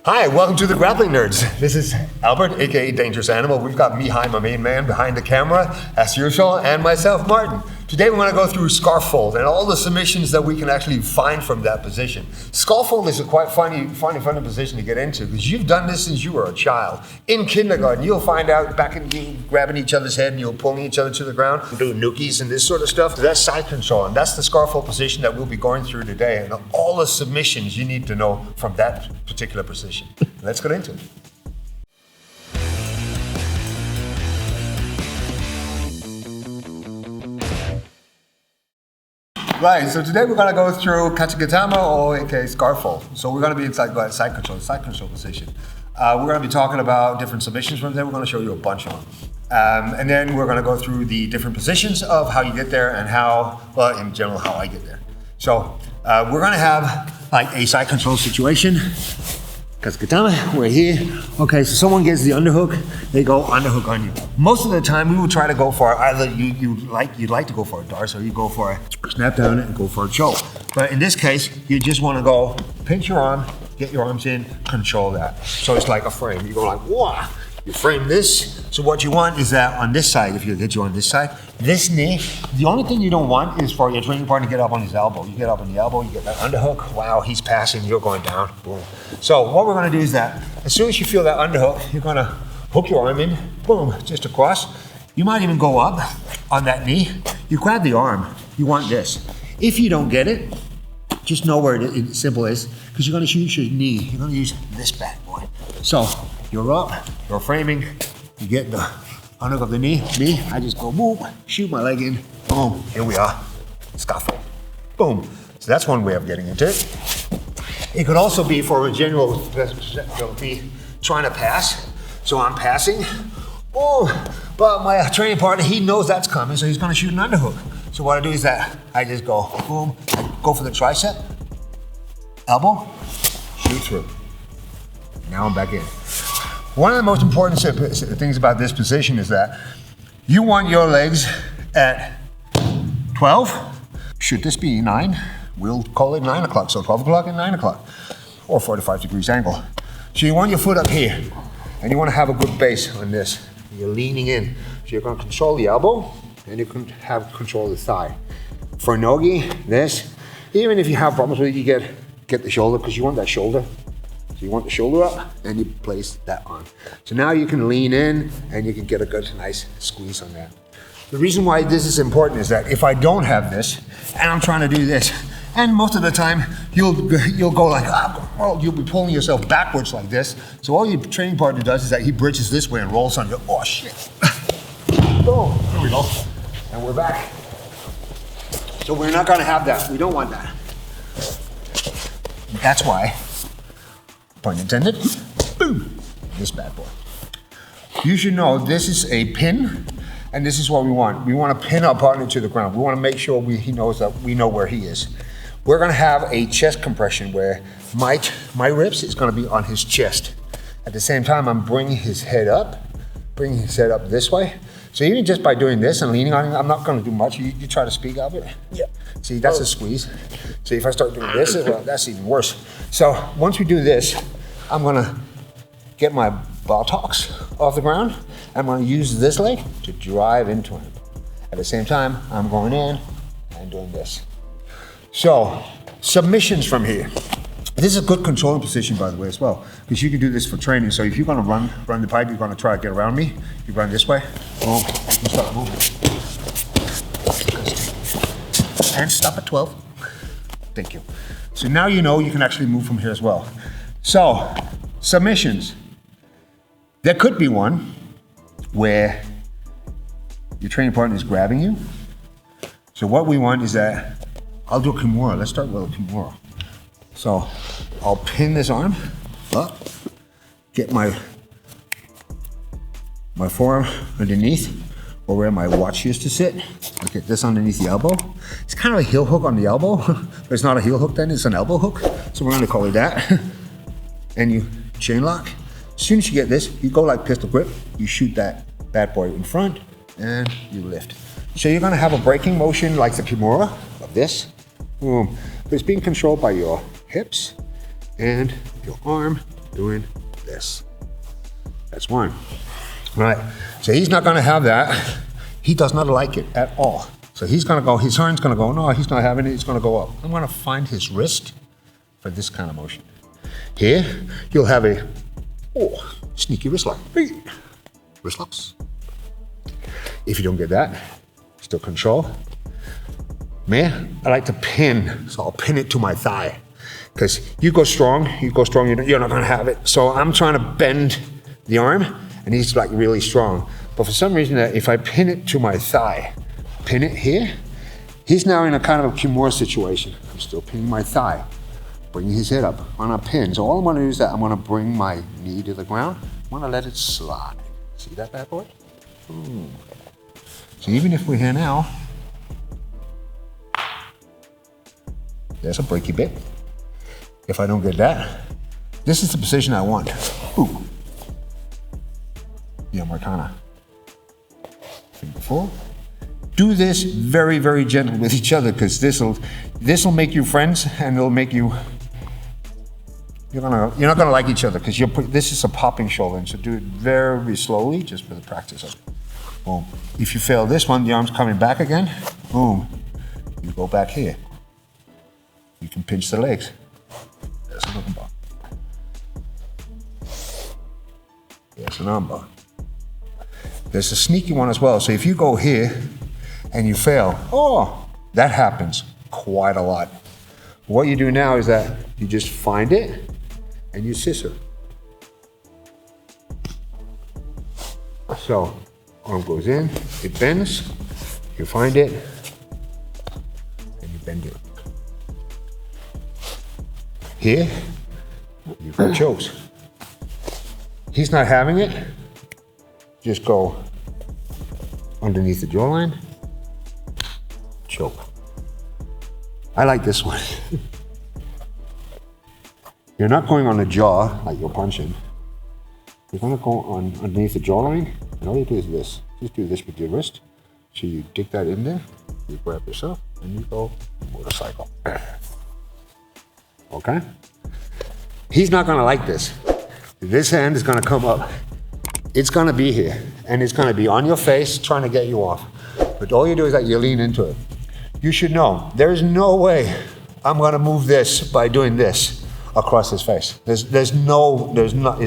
Hi, welcome to the Grappling Nerds. This is Albert, aka Dangerous Animal. We've got Mihai, my main man, behind the camera, as usual, and myself, Martin. Today we're going to go through scarf fold and all the submissions that we can actually find from that position. Scarf fold is a quite funny position to get into because you've done this since you were a child. In kindergarten, you'll find out back in you grabbing each other's head and you're pulling each other to the ground, doing nookies and this sort of stuff. That's side control, and that's the scarf fold position that we'll be going through today, and all the submissions you need to know from that particular position. Let's get into it. Right, so today we're going to go through Kesa Gatame, or aka scarf fold. So we're going to be inside side control position. We're going to be talking about different submissions from there. We're going to show you a bunch of them. And then we're going to go through the different positions of how you get there and how, well, in general, how I get there. So we're going to have like a side control situation. Kesa Gatame, we're here. Okay, so someone gets the underhook, they go underhook on you. Most of the time, we will try to go for either you'd like to go for a darce, or you go for a snap down and go for a choke. But in this case, you just want to go pinch your arm, get your arms in, control that. So it's like a frame. You go like, whoa. You frame this. So what you want is that on this side, if you get you on this side, this knee, the only thing you don't want is for your training partner to get up on his elbow. You get up on the elbow, you get that underhook. Wow, he's passing, you're going down, boom. So what we're gonna do is that as soon as you feel that underhook, you're gonna hook your arm in, boom, just across. You might even go up on that knee. You grab the arm, you want this. If you don't get it, just know where it simple is, because you're gonna use your knee. You're gonna use this bad boy. So you're up, you're framing, you get the underhook of the knee. Me, I just go boom, shoot my leg in, boom, here we are, scarf fold, boom. So that's one way of getting into it. It could also be for a general, be trying to pass. So I'm passing, boom, but my training partner, he knows that's coming, so he's gonna shoot an underhook. So what I do is that I just go, boom, I go for the tricep, elbow, shoot through. Now I'm back in. One of the most important things about this position is that you want your legs at 12. Should this be 9? We'll call it 9 o'clock, so 12 o'clock and 9 o'clock, or 45 degrees angle. So you want your foot up here, and you want to have a good base on this. You're leaning in. So you're going to control the elbow, and you can have control of the thigh. For nogi, this, even if you have problems with it, you get the shoulder, because you want that shoulder. So you want the shoulder up, and you place that on. So now you can lean in, and you can get a good, nice squeeze on that. The reason why this is important is that if I don't have this, and I'm trying to do this, and most of the time, you'll go like, well, you'll be pulling yourself backwards like this. So all your training partner does is that he bridges this way and rolls on you. Oh, shit. Boom, there we go. And we're back. So we're not gonna have that. We don't want that. That's why, pun intended, boom, this bad boy. You should know this is a pin, and this is what we want. We want to pin our partner to the ground. We want to make sure he knows that we know where he is. We're going to have a chest compression where my ribs is going to be on his chest. At the same time, I'm bringing his head up this way. So even just by doing this and leaning on him, I'm not going to do much. You try to speak, Albert? Yeah. See, that's a squeeze. See, if I start doing this, well, that's even worse. So once we do this, I'm going to get my buttocks off the ground. I'm going to use this leg to drive into him. At the same time, I'm going in and doing this. So, submissions from here. This is a good controlling position, by the way, as well, because you can do this for training. So if you're going to run the pipe, you're going to try to get around me. You run this way, boom, you start moving. And stop at 12. Thank you. So now you know you can actually move from here as well. So, submissions. There could be one where your training partner is grabbing you. So what we want is that, I'll do a Kimura. Let's start with a Kimura. So I'll pin this arm up, get my forearm underneath, or where my watch used to sit. I'll get this underneath the elbow. It's kind of a heel hook on the elbow, but it's not a heel hook then, it's an elbow hook. So we're gonna call it that. And you chain lock. As soon as you get this, you go like pistol grip, you shoot that bad boy in front, and you lift. So you're gonna have a braking motion like the Kimura of this, boom. But it's being controlled by your hips and your arm doing this. That's one. All right, so he's not gonna have that. He does not like it at all. So he's gonna go, his hand's gonna go, no, he's not having it, he's gonna go up. I'm gonna find his wrist for this kind of motion. Here, you'll have a sneaky wrist lock. Wrist locks. If you don't get that, still control. Me, I like to pin, so I'll pin it to my thigh. Because you go strong, you're not gonna have it. So I'm trying to bend the arm, and he's like really strong. But for some reason, if I pin it to my thigh, pin it here, he's now in a kind of a Kimura situation. I'm still pinning my thigh, bringing his head up on a pin. So all I'm gonna do is that I'm gonna bring my knee to the ground. I'm gonna let it slide. See that bad boy? Ooh. So even if we're here now, there's a breaky bit. If I don't get that, this is the position I want. Ooh. The Americana. Finger four. Do this very, very gentle with each other, because this'll make you friends, and it'll make you. You're not gonna like each other, because this is a popping shoulder, and so do it very slowly, just for the practice of it. Boom. If you fail this one, the arm's coming back again. Boom. You go back here. You can pinch the legs. There's an armbar. There's an armbar. There's a sneaky one as well. So if you go here and you fail, that happens quite a lot. What you do now is that you just find it and you scissor. So arm goes in, it bends, you find it, and you bend it. Here, you've got chokes. He's not having it, just go underneath the jawline, choke. I like this one. You're not going on the jaw like you're punching. You're gonna go on underneath the jawline, and all you do is this. Just do this with your wrist. So you dig that in there, you grab yourself, and you go motorcycle. Okay? He's not gonna like this. This hand is gonna come up. It's gonna be here, and it's gonna be on your face, trying to get you off. But all you do is that you lean into it. You should know, there's no way I'm gonna move this by doing this across his face. It's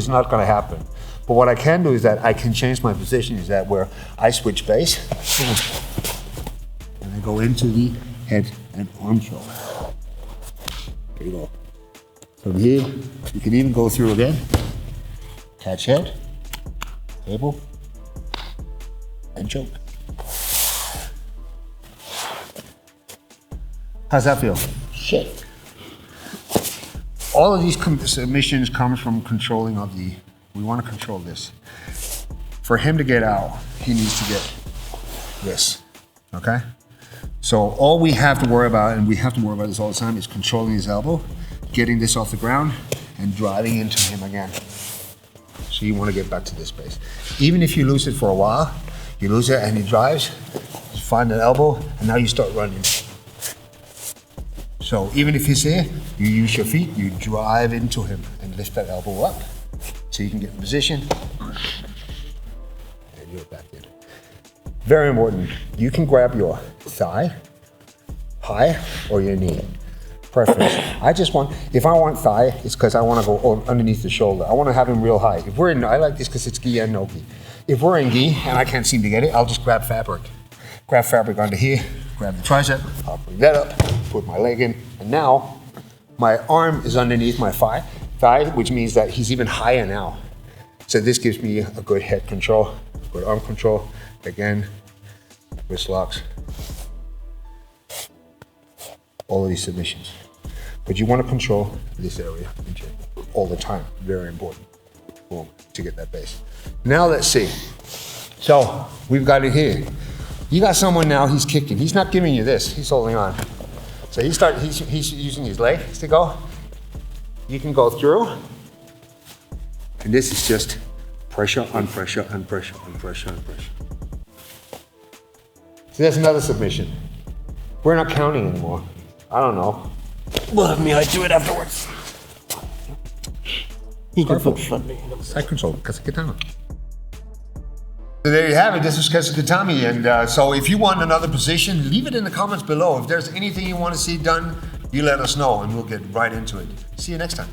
not gonna happen. But what I can do is that I can change my position, is that where I switch base, and I go into the head and arm choke. There you go. From here, you can even go through again. Catch head, table, and choke. How's that feel? Shit. All of these submissions comes from controlling of the, we want to control this. For him to get out, he needs to get this, okay? So all we have to worry about, and we have to worry about this all the time, is controlling his elbow, getting this off the ground, and driving into him again. So you want to get back to this base. Even if you lose it for a while, you lose it and he drives, you find the elbow, and now you start running. So even if he's here, you use your feet, you drive into him and lift that elbow up so you can get in position, and you're back in. Very important, you can grab your thigh high or your knee. Preference. If I want thigh, it's because I want to go underneath the shoulder. I want to have him real high. If we're in, I like this because it's gi and no gi. If we're in gi and I can't seem to get it, I'll just grab fabric. Grab fabric onto here, grab the tricep, I'll bring that up, put my leg in, and now my arm is underneath my thigh, which means that he's even higher now. So this gives me a good head control, good arm control. Again, wrist locks. All of these submissions. But you want to control this area all the time. Very important. Boom, to get that base. Now let's see. So we've got it here. You got someone now, he's kicking. He's not giving you this, he's holding on. So he's using his legs to go. You can go through. And this is just pressure on pressure on pressure on pressure on pressure. So that's another submission. We're not counting anymore. I don't know. Well, me, I do it afterwards. He can Scarfo. put front. Side control, Kesa Gatame. So there you have it. This was Kesa Gatame. And so if you want another position, leave it in the comments below. If there's anything you want to see done, you let us know and we'll get right into it. See you next time.